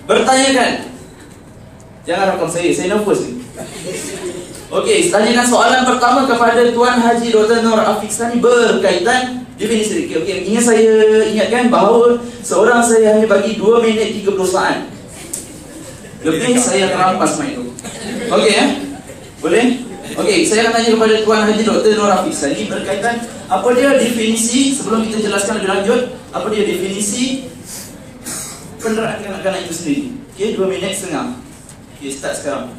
bertanyakan. Jangan rakam saya nervous ni. Okey, tanyakan soalan pertama kepada Tuan Haji Dr. Nur Afiq Sani berkaitan definisi. Okey, saya ingatkan bahawa seorang saya hanya bagi 2 minit 30 saat. Lebih saya akan rampas mic tu. Okey boleh? Okey, saya akan tanya kepada Tuan Haji Dr. Nur Afiq Sani berkaitan apa dia definisi, sebelum kita jelaskan lebih lanjut, apa dia definisi penderaan kanak-kanak itu sendiri. Okey, 2 minit setengah. Okey, start sekarang.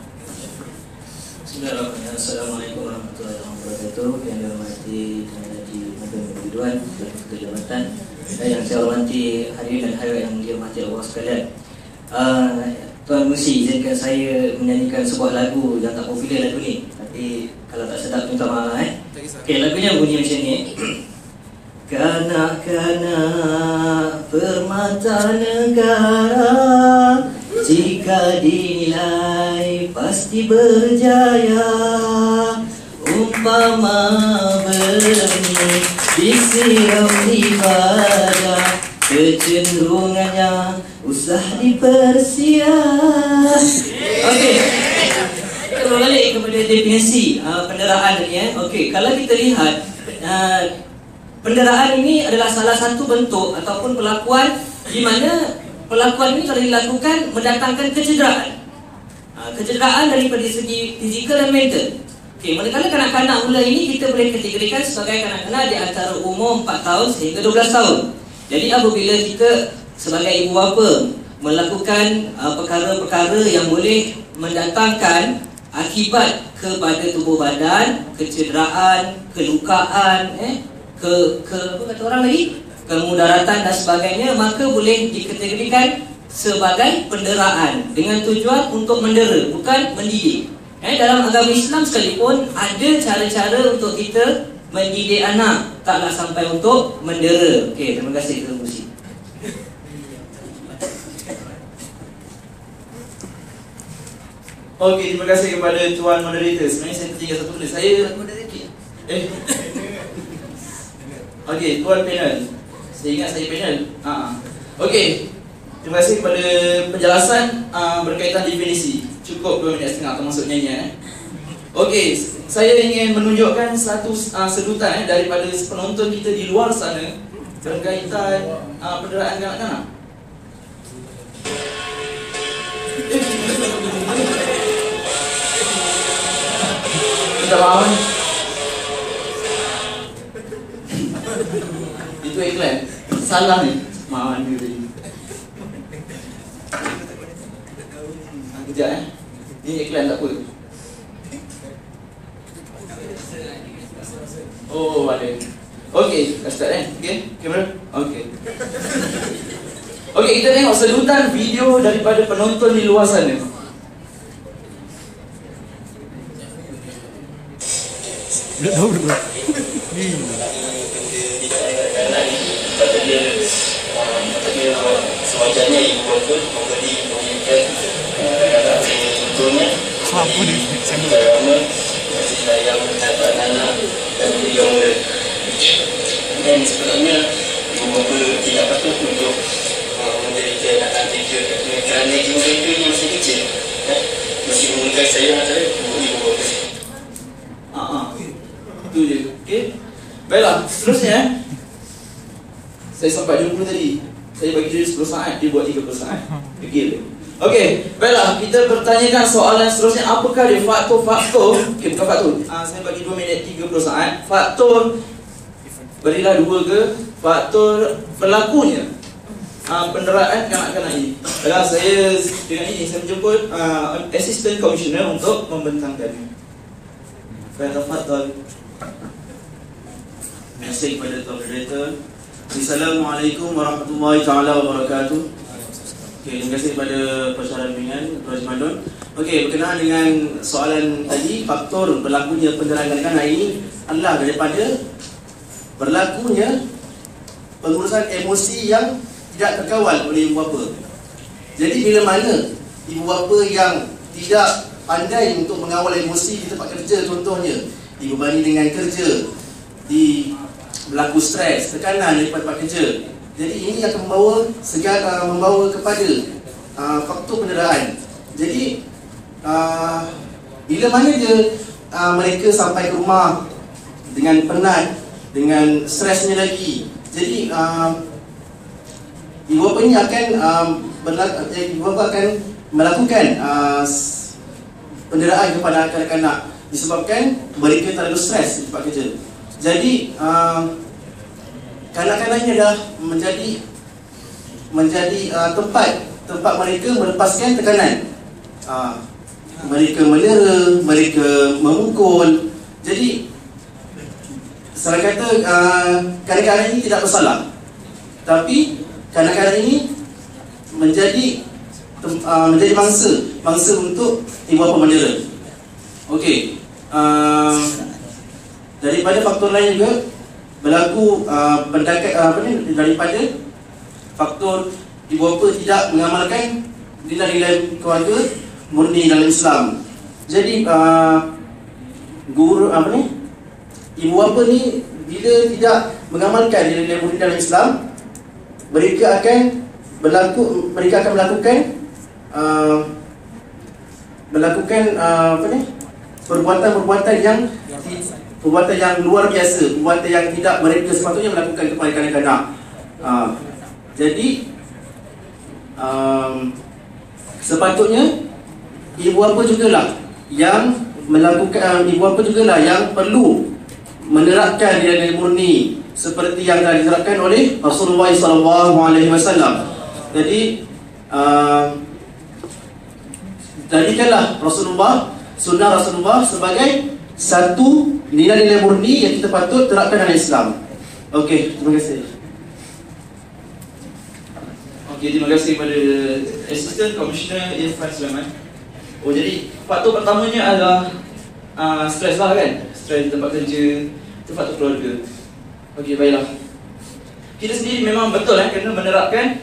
Bismillahirrahmanirrahim. Assalamualaikum warahmatullahi wabarakatuh. Yang dihormati Tuan Haji Muhammad Ridwan, Ketua Jabatan, dan yang saya hormati hadirin dan hadirat yang dihormati Allah sekalian. Tuan Musi izinkan saya menyanyikan sebuah lagu yang tak popular lagu ni. Tapi kalau tak sedap minta maaf Okey, lagunya bunyi macam ni. Kanak-kanak permata negara, jika dinilai pasti berjaya. Umpama benih disiram di badan, kecenderungannya usah dipersiap. Okey, kita berbalik kepada definisi penderaan ni. Okey, kalau kita lihat penderaan ini adalah salah satu bentuk ataupun perlakuan di mana perlakuan ini kalau dilakukan mendatangkan kecederaan. Kecederaan daripada segi fizikal dan mental. Okey, manakala kanak-kanak mula ini kita boleh kategorikan sebagai kanak-kanak di antara umur 4 tahun sehingga 12 tahun. Jadi apabila kita sebagai ibu bapa melakukan perkara-perkara yang boleh mendatangkan akibat kepada tubuh badan, kecederaan, kelukaan, apa kata orang lagi? Kemudaratan dan sebagainya, maka boleh dikategorikan sebagai penderaan dengan tujuan untuk mendera, bukan mendidik. Dalam agama Islam sekalipun ada cara-cara untuk kita mendidik anak, taklah sampai untuk mendera. Okey, terima kasih Tuan Musi. Okey, terima kasih kepada Tuan Moderator. Sebenarnya saya tertinggal satu tulis. Saya moderator. Okey, Tuan panel. Saya ingat saya panel. Okey, terima kasih kepada penjelasan berkaitan definisi. Cukup 2 minit setengah termasuk nyanyian. Okey, saya ingin menunjukkan satu sedutan daripada penonton kita di luar sana berkaitan penderaan kanak-kanak. Kita faham? Itu iklan. Salah ni. Maaf ni tadi. Kejap Ni iklan tak apa. Oh, ada. Okey, dah start Okey, kamera. Okey. Okey, kita tengok sedutan video daripada penonton di luar sana. Udah tahu bro. Ni. Sewajarnya ibu bapa memberi contohnya Apa ni? agama kasih sayang kepada anak dan beri yang muda. Dan sebenarnya ibu bapa tidak patut untuk menjadikan anak mereka kerana jiwa mereka yang masih kecil, masih memegang sayang antara ibu bapa. Itu je. Okey. Baiklah, seterusnya saya sampai 20 tadi. Saya bagi dia 10 saat, dia buat 30 saat. Okey. Okey, baiklah, kita bertanyakan soalan seterusnya. Apakah dia faktor-faktor? Okey, bukan faktor. Saya bagi 2 minit 30 saat. Faktor, berilah 2 ke faktor berlakunya penderaan kanak-kanak ini. Baiklah, saya dengan ini saya menjemput Assistant Commissioner untuk membentangkannya. Baiklah, faktor. Terima kasih kepada Tuan Moderator. Assalamualaikum warahmatullahi taala wabarakatuh. Okey, terima kasih kepada pensyarah bimbingan Tuan Jimadun. Okey, berkenaan dengan soalan tadi, faktor berlakunya penderaan kanak-kanak ini adalah daripada berlakunya pengurusan emosi yang tidak terkawal oleh ibu bapa. Jadi bila mana ibu bapa yang tidak pandai untuk mengawal emosi di tempat kerja, contohnya dibebani dengan kerja, berlaku stres, tekanan daripada tempat kerja. Jadi ini akan membawa kepada faktor penderaan. Jadi bila mana dia mereka sampai ke rumah dengan penat, dengan stresnya lagi. Jadi ibu bapa ni akan ibu bapa akan melakukan penderaan kepada kanak-kanak disebabkan mereka terlalu stres di tempat kerja. Jadi kanak-kanak ini dah menjadi tempat mereka melepaskan tekanan. Mereka menera, mereka memukul. Jadi saya kata kanak-kanak ini tidak bersalah, tapi kanak-kanak ini menjadi mangsa untuk ibu bapa menera. Okey. Daripada faktor lain juga berlaku daripada faktor ibu bapa tidak mengamalkan nilai-nilai keluarga murni dalam Islam. Jadi ibu bapa ni bila tidak mengamalkan nilai-nilai murni dalam Islam, mereka akan melakukan perbuatan-perbuatan yang luar biasa, perbuatan yang tidak mereka sepatutnya melakukan kepada kanak-kanak. Jadi sepatutnya ibu bapa jugalah yang perlu menerapkan nilai-nilai murni seperti yang telah diterapkan oleh Rasulullah SAW. Jadi jadikanlah sunnah Rasulullah sebagai satu nilai-nilai murni yang kita patut terapkan dalam Islam. Okey, terima kasih. Okey, terima kasih kepada Assistant Commissioner Irfan Sulaiman. Jadi faktor pertamanya adalah stres lah kan. Stres di tempat kerja, itu faktor keluarga. Okey, baiklah. Kita sendiri memang betul kena menerapkan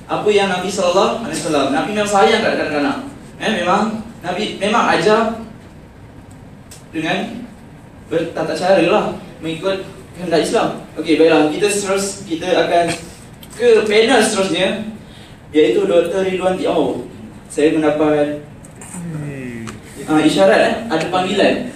apa yang Nabi SAW. Nabi memang sayang kat kanak-kanak. Nabi memang ajar dengan bertata cara lah, mengikut kehendak Islam. Okey, baiklah, kita akan ke panel seterusnya, iaitu Dr. Ridwan T. Saya mendapat isyarat ada panggilan.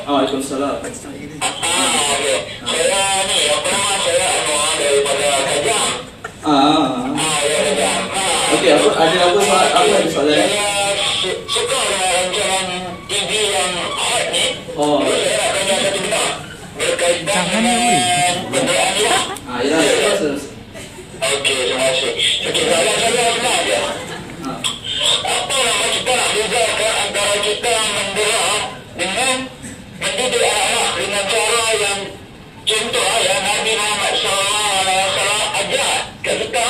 Waalaikumsalam. Okey, apa ada soalan? Suka dengan rancangan TV yang hot ni. Oh. Berkaitan dengan kenderaan ni. Ya, terus. Okey, terima kasih. Okey, kalau saya nak dia. Apa nama kita nak bezakan antara kita mendera dengan mendidik anak-anak dengan cara yang contoh yang Nabi Muhammad SAW ajar ke kita.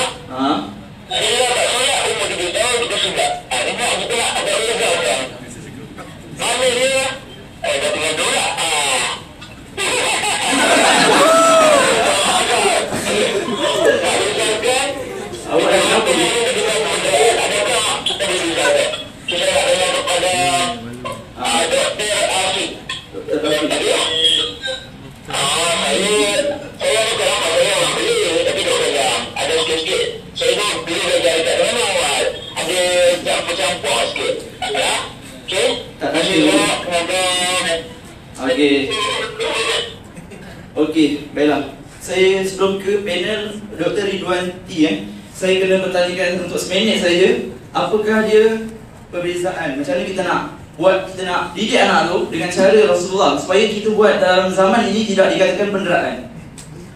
Bila tak solat umur 7 tahun kita sunat. Ini kita nak ada bezakan. Mana dia? Dah tinggal dua. Awak dah kenapa ni? Adakah kita bezakan? Kita nak tanya kepada Dr. Afiq. Saya bukan apa saya orang beli, tapi doktor yang ada sikit-sikit. Saya pun beli belajar dekat mana awal. Ada campur-campur sikit. Ya? Okey? Tak kasih. Okey, baiklah. Saya sebelum ke panel Dr. Ridwan T, saya kena bertanyakan untuk seminit saja, apakah dia perbezaan macam mana kita nak didik anak tu dengan cara Rasulullah supaya kita buat dalam zaman ini tidak dikatakan penderaan.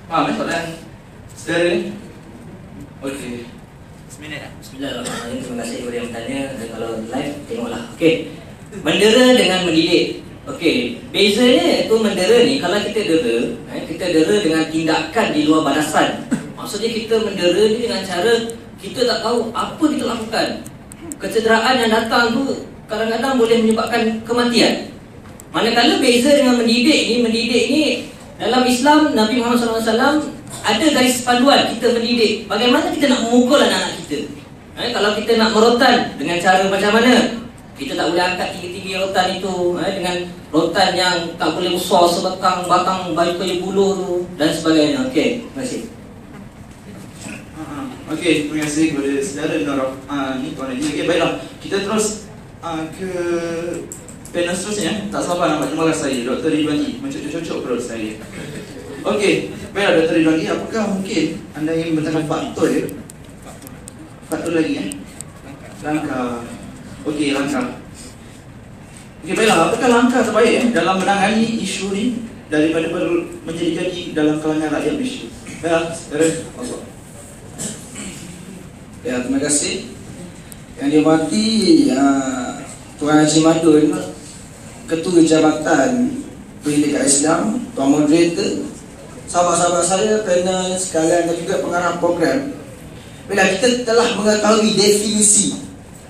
Faham soalan saudara ni? Okey. Bismillahirrahmanirrahim. Terima kasih kepada yang bertanya. Dan kalau live, tengoklah. Okey. Mendera dengan mendidik. Okey. Bezanya itu mendera ni, kalau kita dera dengan tindakan di luar batasan. Maksudnya kita mendera ni dengan cara kita tak tahu apa kita lakukan. Kecederaan yang datang tu kadang-kadang boleh menyebabkan kematian. Manakala beza dengan mendidik ni dalam Islam, Nabi Muhammad SAW ada garis panduan kita mendidik. Bagaimana kita nak memukul anak-anak kita. Kalau kita nak merotan dengan cara macam mana? Kita tak boleh angkat tinggi-tinggi rotan itu dengan rotan yang tak boleh besar sebatang batang baju kayu buluh tu dan sebagainya. Okey, terima kasih. Okey, terima kasih kepada saudara Nur ni Tuan Haji. Okey, baiklah. Kita terus ke panel seterusnya. Tak sabar nak jumpa saya, Dr. Ridwan. Mencocok perut saya. Okey, baiklah Dr. Ridwan, apakah mungkin anda ingin bertanya faktor faktor lagi langkah. Okey, langkah. Okey, baiklah, apakah langkah terbaik dalam menangani isu ni daripada menjadi dalam kalangan rakyat Malaysia? Baiklah, saudara. Ya, terima kasih. Yang dihormati Tuan Haji Madun, Ketua Jabatan Pendidikan Islam, Tuan Moderator, sahabat-sahabat saya, panel sekalian dan juga pengarah program. Bila kita telah mengetahui definisi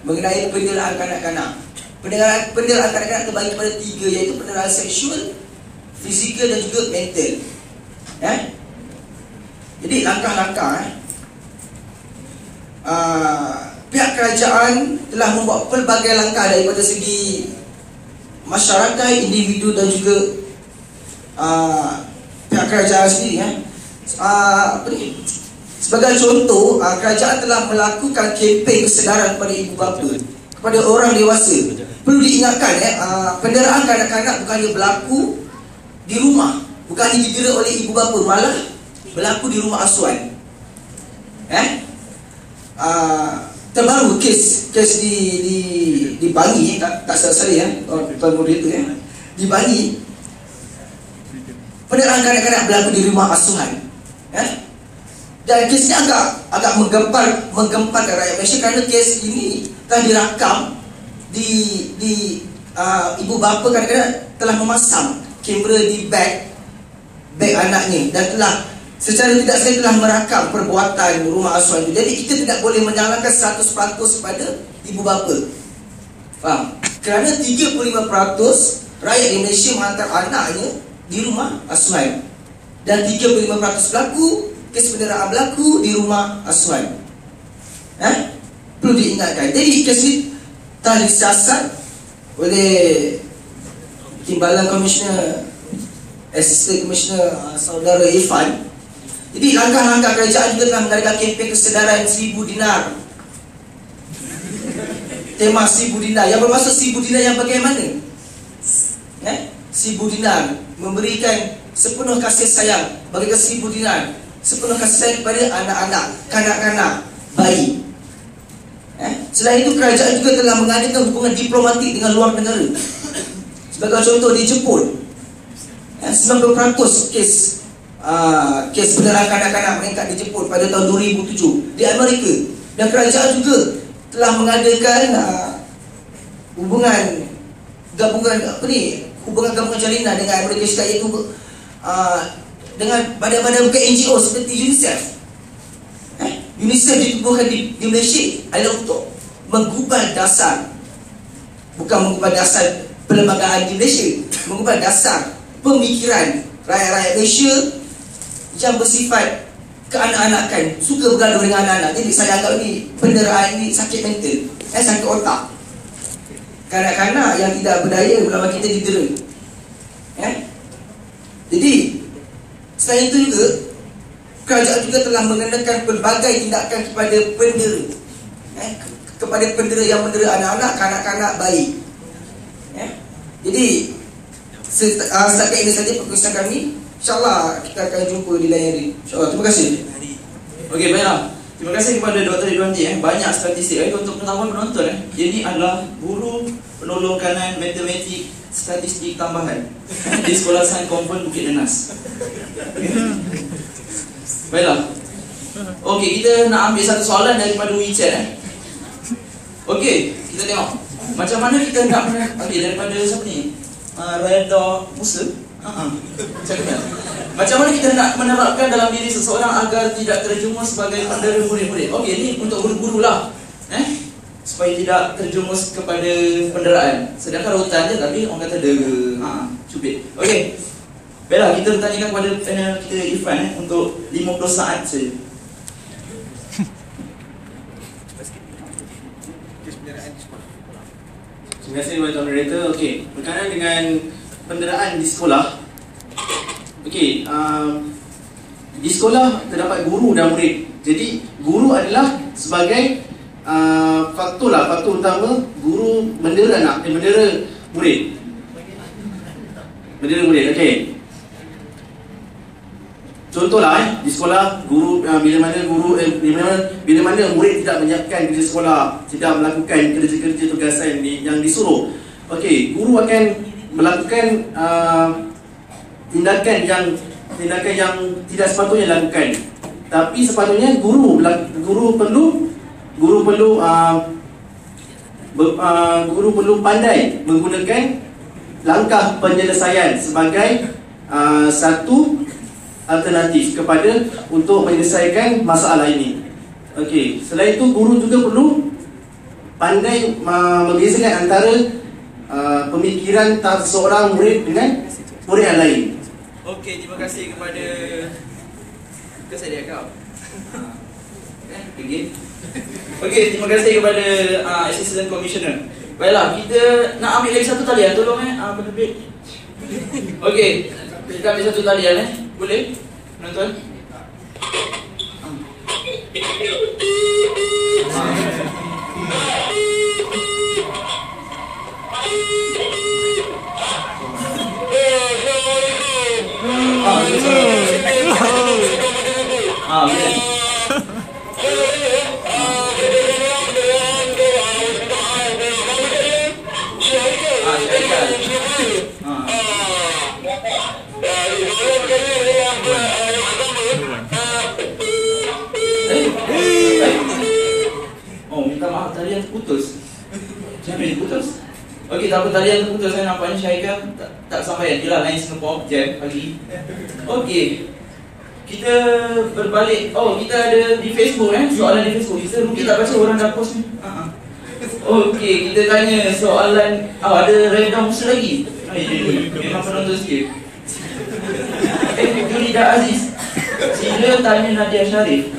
mengenai penderaan kanak-kanak. Penderaan kanak-kanak terbagi pada 3, iaitu penderaan seksual, fizikal dan juga mental. Jadi langkah-langkah pihak kerajaan telah membuat pelbagai langkah daripada segi masyarakat, individu dan juga pihak kerajaan sendiri. Sebagai contoh, kerajaan telah melakukan kempen kesedaran kepada ibu bapa, kepada orang dewasa. Perlu diingatkan, penderaan kanak-kanak bukannya berlaku di rumah, bukannya didera oleh ibu bapa, malah berlaku di rumah asuhan. Terbaru kes di Bangi, tak salah saya Tuan Moderator, di Bangi, penderaan kanak-kanak berlaku di rumah asuhan. Dan kes ini agak menggempar rakyat Malaysia kerana kes ini telah dirakam di ibu bapa kadang-kadang telah memasang kamera di beg anaknya dan telah secara tidak sengaja telah merakam perbuatan rumah asuhan itu. Jadi kita tidak boleh menyalahkan 100% kepada ibu bapa. Faham? Kerana 35% rakyat di Malaysia menghantar anaknya di rumah asuhan dan 35% berlaku kes penderaan berlaku di rumah asuhan. Perlu diingatkan. Jadi kes ini telah disiasat oleh Timbalan Komisioner, Assistant Komisioner Saudara Irfan. Jadi langkah-langkah kerajaan juga telah mengadakan kempen kesedaran 1000 dinar. Tema 1000 dinar, yang bermaksud 1000 dinar yang bagaimana? 1000 dinar memberikan sepenuh kasih sayang, bagikan 1000 dinar sepenuh kasih sayang kepada anak-anak, kanak-kanak, bayi. Selain itu, kerajaan juga telah mengadakan hubungan diplomatik dengan luar negara. Sebagai contoh, di Jepun 90% kes penderaan kanak-kanak meningkat di Jepun pada tahun 2007. Di Amerika, dan kerajaan juga telah mengadakan hubungan gabungan jalinan dengan Amerika Syarikat, iaitu dengan badan-badan bukan NGO seperti UNICEF. UNICEF ditubuhkan di Malaysia adalah untuk menggubal dasar, bukan menggubal dasar perlembagaan di Malaysia, menggubal dasar pemikiran rakyat-rakyat Malaysia yang bersifat keanak-anakan, suka bergaduh dengan anak-anak. Jadi saya anggap ni penderaan ni sakit mental, sakit otak. Kanak-kanak yang tidak berdaya bersama kita didera. Jadi selain itu juga, kerajaan juga telah mengenakan pelbagai tindakan kepada pendera, kepada pendera yang mendera anak-anak, kanak-kanak, bayi. Jadi setakat ini saja perkongsian kami. InsyaAllah kita akan jumpa di lain hari. InsyaAllah. Terima kasih. Okey, baiklah. Terima kasih kepada Dr. Ridwan Ji. Banyak statistik untuk pengetahuan penonton. Ini adalah guru penolong kanan matematik statistik tambahan di Sekolah Sains Konvent Bukit Nenas. Baiklah. Okey, kita nak ambil satu soalan daripada WeChat. Okey, kita tengok macam mana kita nak ambil daripada siapa ni? Reda Musa. Macam mana kita nak menerapkan dalam diri seseorang agar tidak terjerumus sebagai pendera murid-murid? Okey, ni untuk guru-guru lah, supaya tidak terjerumus kepada penderaan. Sedangkan rotan je, tapi orang kata dera, cubit. Okey, baiklah, kita bertanyakan kepada panel kita Irfan untuk 50 saat saja. Terima kasih Tuan Moderator. Okey, berkenaan dengan penderaan di sekolah. Okey, di sekolah terdapat guru dan murid. Jadi guru adalah sebagai faktor utama. Guru mendera anak, mendera murid. Mendera murid, okey. Contohlah di sekolah guru bila mana murid tidak menyiapkan kerja sekolah, tidak melakukan kerja-kerja tugasan yang disuruh. Okey, guru akan melakukan tindakan yang tidak sepatutnya dilakukan. Tapi sepatutnya guru perlu pandai menggunakan langkah penyelesaian sebagai satu alternatif kepada untuk menyelesaikan masalah ini. Okey, selain itu guru juga perlu pandai membezakan antara pemikiran seorang murid dengan murid yang lain. Okey, terima kasih kepada saya kau. Okey, terima kasih kepada Assistant Commissioner. Baiklah, kita nak ambil lagi satu talian, tolong penerbit. Okey, kita ambil satu talian boleh? Penonton? Minta maaf, talian terputus. Jangan putus. Okey, tak apa, talian terputus. Saya nampaknya Syaikal tak sampai. Yelah, lain Singapore jam pagi. Okey, kita berbalik. Oh, kita ada di Facebook soalan di Facebook. Kita mungkin tak baca orang dah post ni. Okey, kita tanya soalan. Ada random musuh lagi. Memang penonton sikit. Jurida Aziz, sila tanya Nadia Sharif.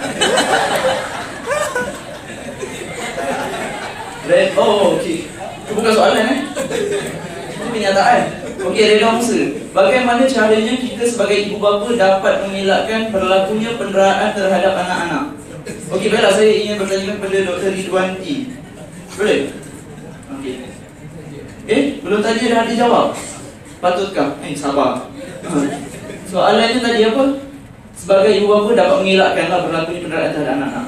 Okey. Itu bukan soalan itu kenyataan. Okey, reda musa. Bagaimana caranya kita sebagai ibu bapa dapat mengelakkan berlakunya penderaan terhadap anak-anak? Okey, baiklah, saya ingin bertanya kepada Dr. Ridwanti. Boleh? Okey. Belum tadi dah ada jawab. Patutkah? Sabar. Soalannya tadi apa? Sebagai ibu bapa dapat mengelakkanlah berlakunya penderaan terhadap anak-anak.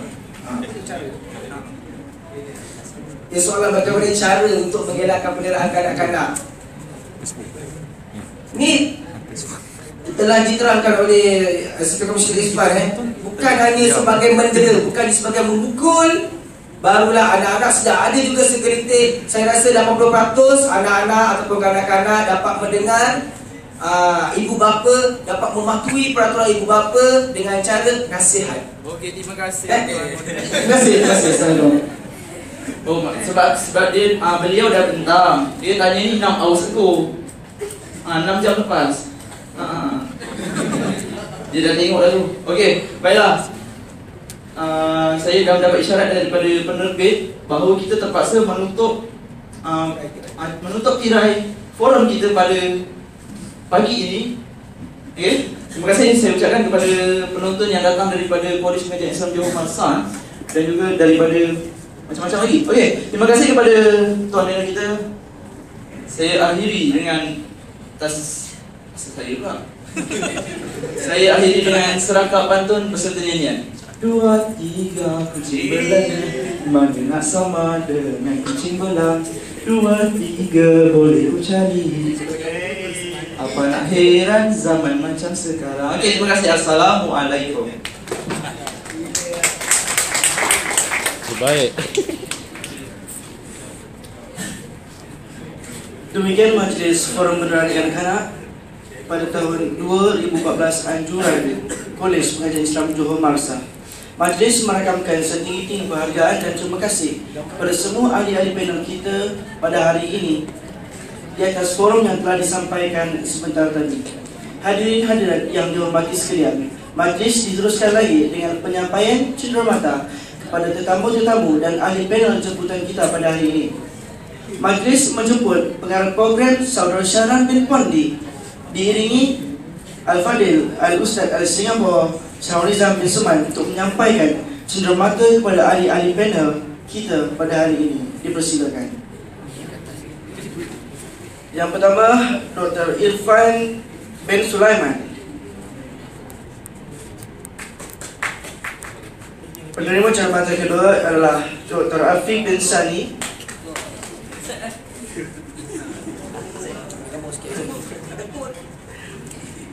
Soalan bagaimana cara untuk mengelakkan penderaan kanak-kanak. Ni telah diterangkan oleh Sekretaris Komisioner Isman bukan hanya sebagai mendera, bukan sebagai memukul, barulah anak-anak sudah ada juga segelintir. Saya rasa 80% anak-anak ataupun kanak-kanak dapat mendengar ibu bapa, dapat mematuhi peraturan ibu bapa dengan cara nasihat. Okey, terima kasih. Terima kasih. Assalamualaikum. Sebab dia beliau dah bentang. Dia tanya ni 6 hours ago. 6 jam lepas. Dia dah tengok dah tu. Okey, baiklah. Saya dah mendapat isyarat daripada penerbit bahawa kita terpaksa menutup tirai forum kita pada pagi ini. Okey, terima kasih saya ucapkan kepada penonton yang datang daripada Polis Pengajian Islam Johor Marsan dan juga daripada macam-macam lagi. Okey, terima kasih kepada tuan dan kita. Saya akhiri dengan saya pula. Saya akhiri dengan serangkap pantun beserta nyanyian. 2, 3 kucing belanja, mana nak sama dengan kucing belang. 2, 3 boleh ku cari. Apa nak heran zaman macam sekarang. Okey, terima kasih. Assalamualaikum. Baik. Demikian majlis forum penderaan kanak-kanak pada tahun 2014 anjuran Polis Pengajian Islam Johor Marsa. Majlis merakamkan setinggi-tinggi penghargaan dan terima kasih kepada semua ahli-ahli panel kita pada hari ini di atas forum yang telah disampaikan sebentar tadi. Hadirin hadirat yang dihormati sekalian, majlis diteruskan lagi dengan penyampaian cenderamata kepada tetamu-tetamu dan ahli panel jemputan kita pada hari ini. Majlis menjemput pengarah program Saudara Syahran bin Pondi diiringi Al-Fadil Al-Ustaz Al-Singapura Syarul Nizam bin Suman untuk menyampaikan cenderamata kepada ahli-ahli panel kita pada hari ini. Dipersilakan. Yang pertama, Dr. Irfan bin Sulaiman. Penerima cenderamata kedua adalah Dr. Afiq bin Sani.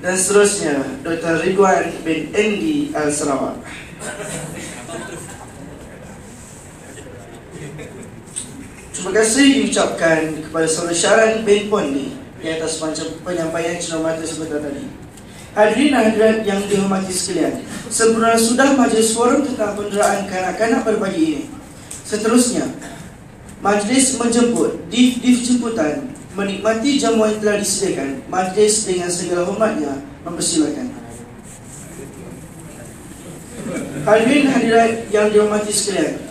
Dan seterusnya Dr. Ridwan bin Endi Al-Sarawak. Terima kasih diucapkan kepada Saudara Syahran bin Pondi di atas penyampaian cenderamata sebentar tadi. Hadirin dan hadirat yang dihormati sekalian, sempurna sudah majlis forum tentang penderaan kanak-kanak pada pagi ini. Seterusnya, majlis menjemput div jemputan menikmati jamuan yang telah disediakan. Majlis dengan segala hormatnya mempersilakan. Hadirin hadirat yang dihormati sekalian,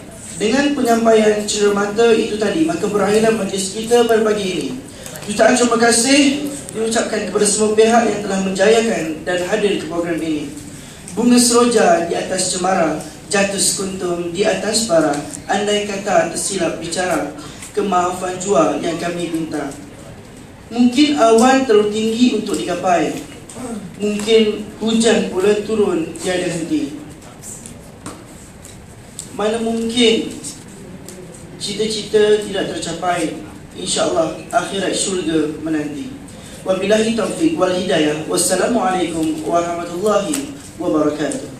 dengan penyampaian cenderamata itu tadi, maka berakhirlah majlis kita pada pagi ini. Jutaan terima kasih diucapkan kepada semua pihak yang telah menjayakan dan hadir ke program ini. Bunga seroja di atas cemara, jatuh sekuntum di atas bara. Andai kata tersilap bicara, kemaafan jua yang kami minta. Mungkin awan terlalu tinggi untuk digapai, mungkin hujan pula turun tiada henti. Mana mungkin cita-cita tidak tercapai, insya-Allah akhirat syurga menanti. Wabillahi taufiq wal hidayah. Wassalamualaikum warahmatullahi wabarakatuh.